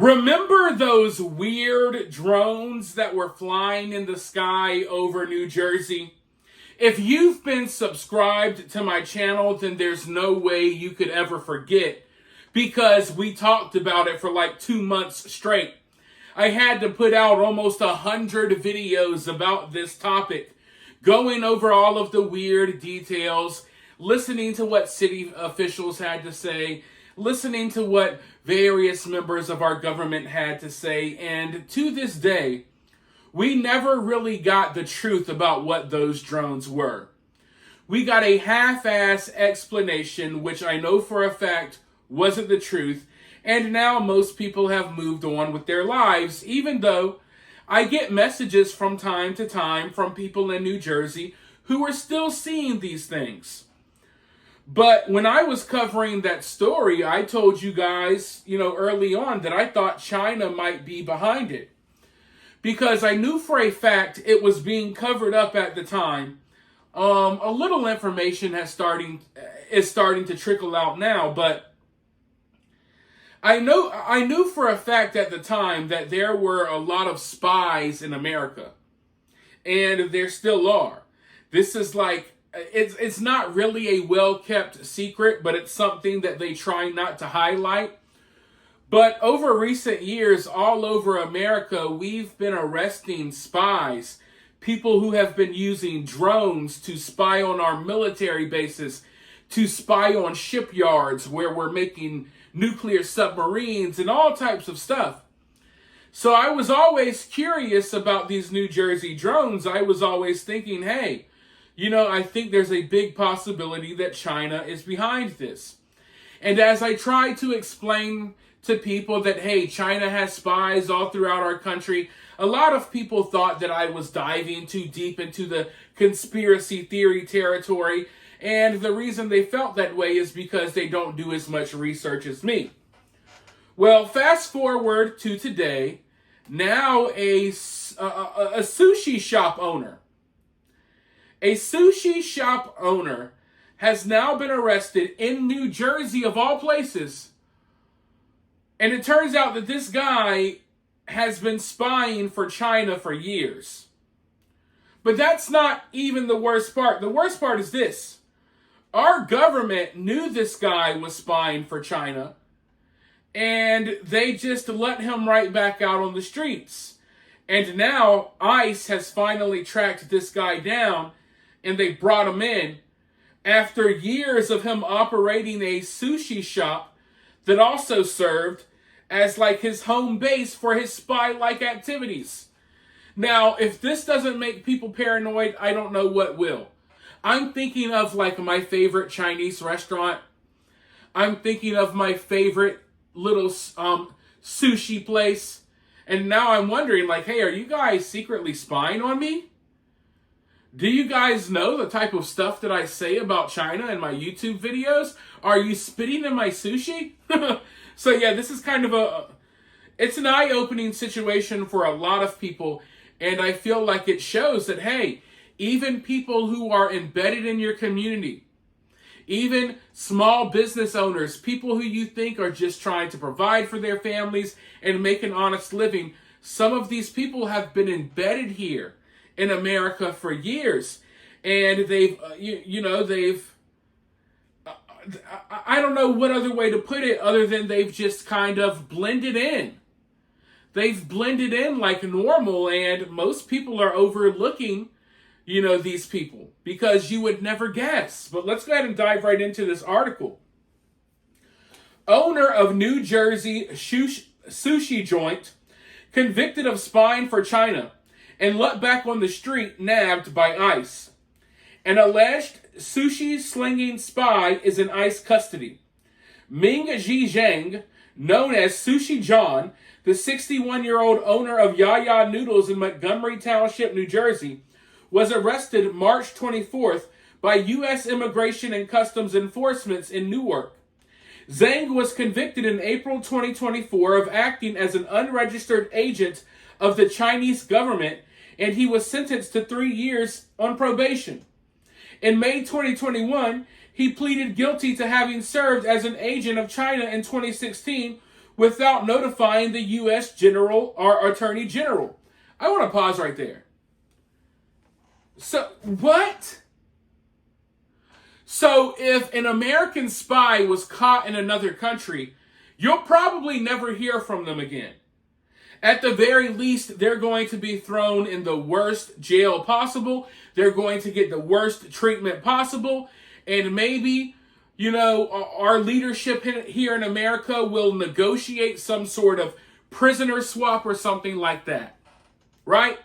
Remember those weird drones that were flying in the sky over New Jersey? If you've been subscribed to my channel, then there's no way you could ever forget, because we talked about it for like 2 months straight. I had to put out almost 100 videos about this topic, going over all of the weird details, listening to what city officials had to say, listening to what various members of our government had to say, and to this day, we never really got the truth about what those drones were. We got a half-ass explanation, which I know for a fact wasn't the truth, and now most people have moved on with their lives, even though I get messages from time to time from people in New Jersey who are still seeing these things. But when I was covering that story, I told you guys, early on that I thought China might be behind it, because I knew for a fact it was being covered up at the time. A little information is starting to trickle out now, but I knew for a fact at the time that there were a lot of spies in America, and there still are. This is like, it's not really a well-kept secret, but it's something that they try not to highlight. But over recent years, all over America, we've been arresting spies, people who have been using drones to spy on our military bases, to spy on shipyards where we're making nuclear submarines and all types of stuff. So I was always curious about these New Jersey drones. I was always thinking, hey, I think there's a big possibility that China is behind this. And as I tried to explain to people that, hey, China has spies all throughout our country, a lot of people thought that I was diving too deep into the conspiracy theory territory. And the reason they felt that way is because they don't do as much research as me. Well, fast forward to today. Now a sushi shop owner. A sushi shop owner has now been arrested in New Jersey, of all places. And it turns out that this guy has been spying for China for years. But that's not even the worst part. The worst part is this. Our government knew this guy was spying for China, and they just let him right back out on the streets. And now ICE has finally tracked this guy down, and they brought him in after years of him operating a sushi shop that also served as like his home base for his spy-like activities. Now, if this doesn't make people paranoid, I don't know what will. I'm thinking of like my favorite Chinese restaurant. I'm thinking of my favorite little sushi place. And now I'm wondering, like, hey, are you guys secretly spying on me? Do you guys know the type of stuff that I say about China in my YouTube videos? Are you spitting in my sushi? So yeah, this is kind of it's an eye-opening situation for a lot of people. And I feel like it shows that, hey, even people who are embedded in your community, even small business owners, people who you think are just trying to provide for their families and make an honest living, some of these people have been embedded here in America for years, and they've, I don't know what other way to put it other than they've just kind of blended in. They've blended in like normal, and most people are overlooking, these people because you would never guess. But let's go ahead and dive right into this article. Owner of New Jersey sushi joint convicted of spying for China and let back on the street, nabbed by ICE. An alleged sushi-slinging spy is in ICE custody. Ming Zhang, known as Sushi John, the 61-year-old owner of Yaya Noodles in Montgomery Township, New Jersey, was arrested March 24th by U.S. Immigration and Customs Enforcement in Newark. Zhang was convicted in April 2024 of acting as an unregistered agent of the Chinese government, and he was sentenced to 3 years on probation. In May 2021, he pleaded guilty to having served as an agent of China in 2016 without notifying the U.S. General or Attorney General. I want to pause right there. So, what? So, if an American spy was caught in another country, you'll probably never hear from them again. At the very least, they're going to be thrown in the worst jail possible. They're going to get the worst treatment possible. And maybe, our leadership here in America will negotiate some sort of prisoner swap or something like that. Right?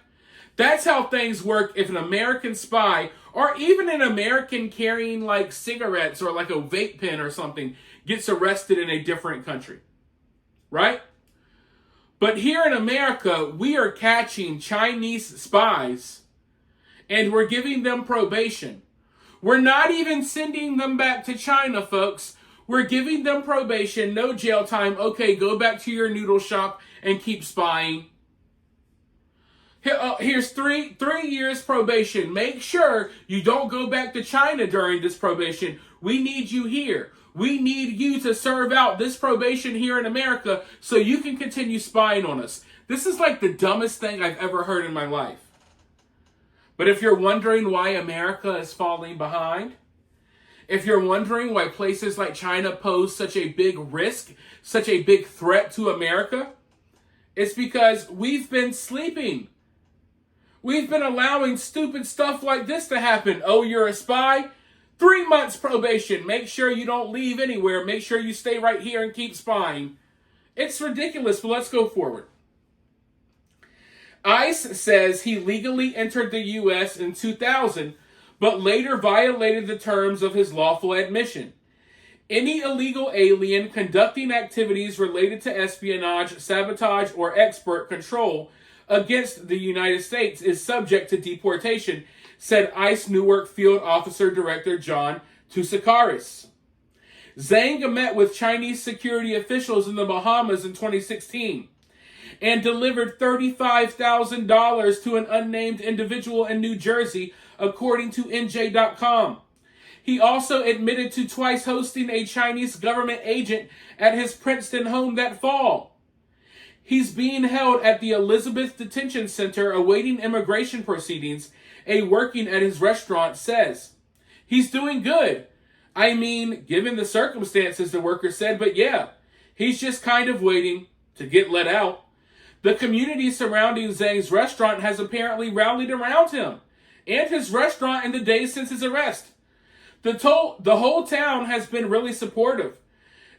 That's how things work if an American spy, or even an American carrying like cigarettes or like a vape pen or something, gets arrested in a different country. Right? But here in America, we are catching Chinese spies and we're giving them probation. We're not even sending them back to China, folks. We're giving them probation, no jail time. Okay, go back to your noodle shop and keep spying. Here's three years probation. Make sure you don't go back to China during this probation. We need you here. We need you to serve out this probation here in America so you can continue spying on us. This is like the dumbest thing I've ever heard in my life. But if you're wondering why America is falling behind, if you're wondering why places like China pose such a big risk, such a big threat to America, it's because we've been sleeping. We've been allowing stupid stuff like this to happen. Oh, you're a spy? 3 months probation. Make sure you don't leave anywhere. Make sure you stay right here and keep spying. It's ridiculous, but let's go forward. ICE says he legally entered the U.S. in 2000, but later violated the terms of his lawful admission. Any illegal alien conducting activities related to espionage, sabotage, or export control against the United States is subject to deportation, said ICE Newark Field Officer Director John Tsoukaris. Zhang met with Chinese security officials in the Bahamas in 2016 and delivered $35,000 to an unnamed individual in New Jersey, according to NJ.com. He also admitted to twice hosting a Chinese government agent at his Princeton home that fall. He's being held at the Elizabeth Detention Center awaiting immigration proceedings, a working at his restaurant says. He's doing good. I mean, given the circumstances, the worker said, but yeah, he's just kind of waiting to get let out. The community surrounding Zhang's restaurant has apparently rallied around him and his restaurant in the days since his arrest. The whole town has been really supportive.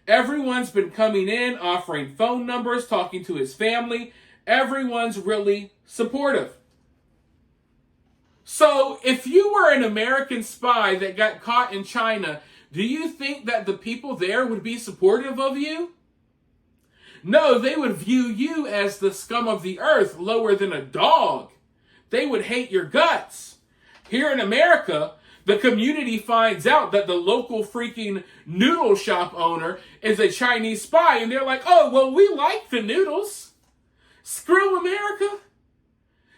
Everyone's been coming in, offering phone numbers, talking to his family. Everyone's really supportive. So, if you were an American spy that got caught in China, do you think that the people there would be supportive of you? No, they would view you as the scum of the earth, lower than a dog. They would hate your guts. Here in America, the community finds out that the local freaking noodle shop owner is a Chinese spy, and they're like, oh, well, we like the noodles. Screw America.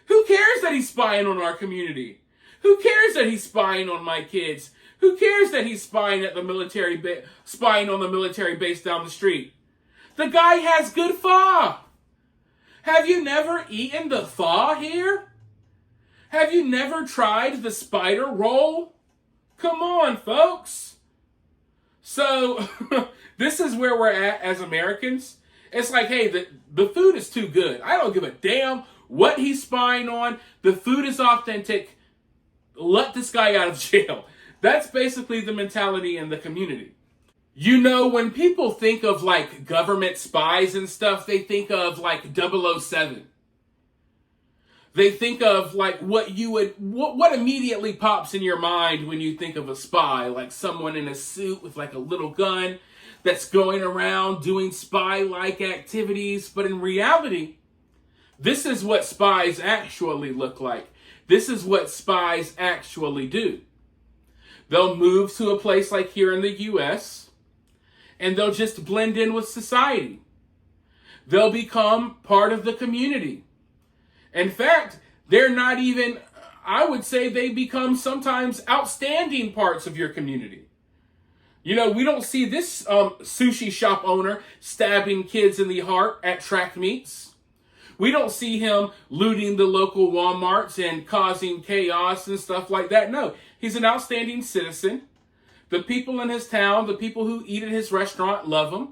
Who cares that he's spying on our community? Who cares that he's spying on my kids? Who cares that he's spying at the spying on the military base down the street? The guy has good pho. Have you never eaten the pho here? Have you never tried the spider roll? Come on, folks. So, this is where we're at as Americans. It's like, hey, the food is too good. I don't give a damn what he's spying on. The food is authentic. Let this guy out of jail. That's basically the mentality in the community. You know, when people think of like government spies and stuff, they think of like 007. They think of like what immediately pops in your mind when you think of a spy, like someone in a suit with like a little gun that's going around doing spy-like activities. But in reality, this is what spies actually look like. This is what spies actually do. They'll move to a place like here in the U.S., and they'll just blend in with society. They'll become part of the community. In fact, they're not even, I would say they become sometimes outstanding parts of your community. You know, we don't see this sushi shop owner stabbing kids in the heart at track meets. We don't see him looting the local Walmarts and causing chaos and stuff like that. No, he's an outstanding citizen. The people in his town, the people who eat at his restaurant love him.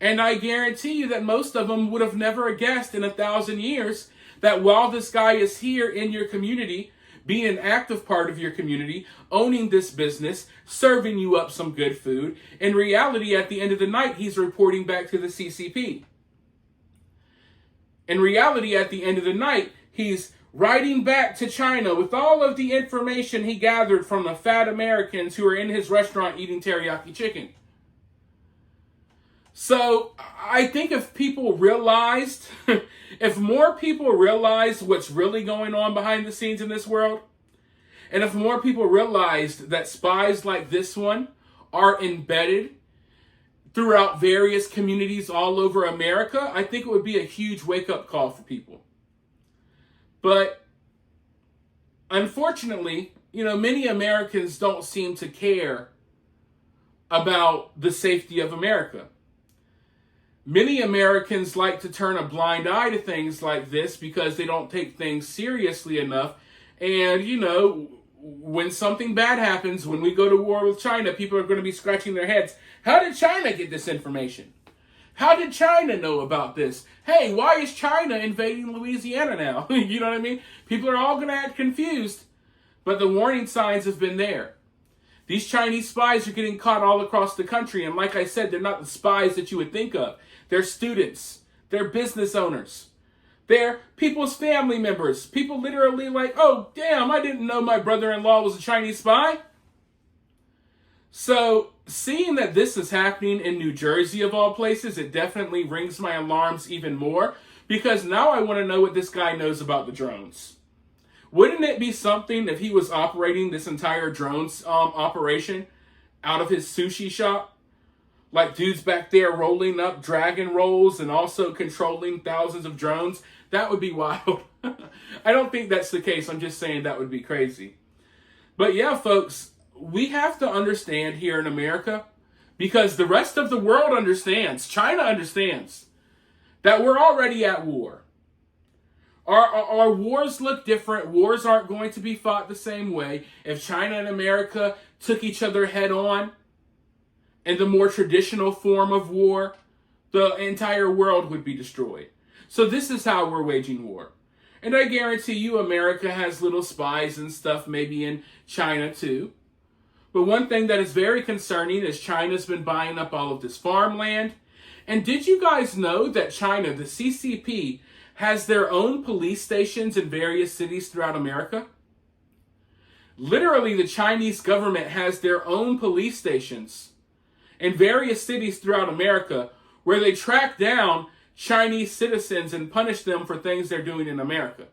And I guarantee you that most of them would have never guessed in 1,000 years that while this guy is here in your community, being an active part of your community, owning this business, serving you up some good food, in reality, at the end of the night, he's reporting back to the CCP. In reality, at the end of the night, he's riding back to China with all of the information he gathered from the fat Americans who are in his restaurant eating teriyaki chicken. So I think if people realized, if more people realized what's really going on behind the scenes in this world, and if more people realized that spies like this one are embedded throughout various communities all over America, I think it would be a huge wake-up call for people. But unfortunately, you know, many Americans don't seem to care about the safety of America. Many Americans like to turn a blind eye to things like this because they don't take things seriously enough. And, you know, when something bad happens, when we go to war with China, people are going to be scratching their heads. How did China get this information? How did China know about this? Hey, why is China invading Louisiana now? You know what I mean? People are all going to act confused, but the warning signs have been there. These Chinese spies are getting caught all across the country, and like I said, they're not the spies that you would think of. They're students. They're business owners. They're people's family members. People literally like, oh, damn, I didn't know my brother-in-law was a Chinese spy. So seeing that this is happening in New Jersey, of all places, it definitely rings my alarms even more, because now I want to know what this guy knows about the drones. Wouldn't it be something if he was operating this entire drones operation out of his sushi shop? Like dudes back there rolling up dragon rolls and also controlling thousands of drones? That would be wild. I don't think that's the case. I'm just saying that would be crazy. But yeah, folks, we have to understand here in America, because the rest of the world understands, China understands, that we're already at war. Our wars look different. Wars aren't going to be fought the same way. If China and America took each other head on in the more traditional form of war, the entire world would be destroyed. So this is how we're waging war. And I guarantee you America has little spies and stuff maybe in China too. But one thing that is very concerning is China's been buying up all of this farmland. And did you guys know that China, the CCP, has their own police stations in various cities throughout America? Literally, the Chinese government has their own police stations in various cities throughout America where they track down Chinese citizens and punish them for things they're doing in America.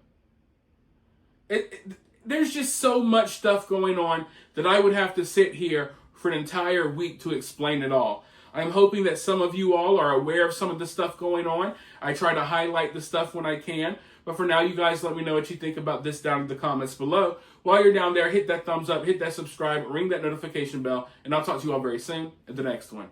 There's just so much stuff going on that I would have to sit here for an entire week to explain it all. I'm hoping that some of you all are aware of some of the stuff going on. I try to highlight the stuff when I can. But for now, you guys let me know what you think about this down in the comments below. While you're down there, hit that thumbs up, hit that subscribe, ring that notification bell, and I'll talk to you all very soon at the next one.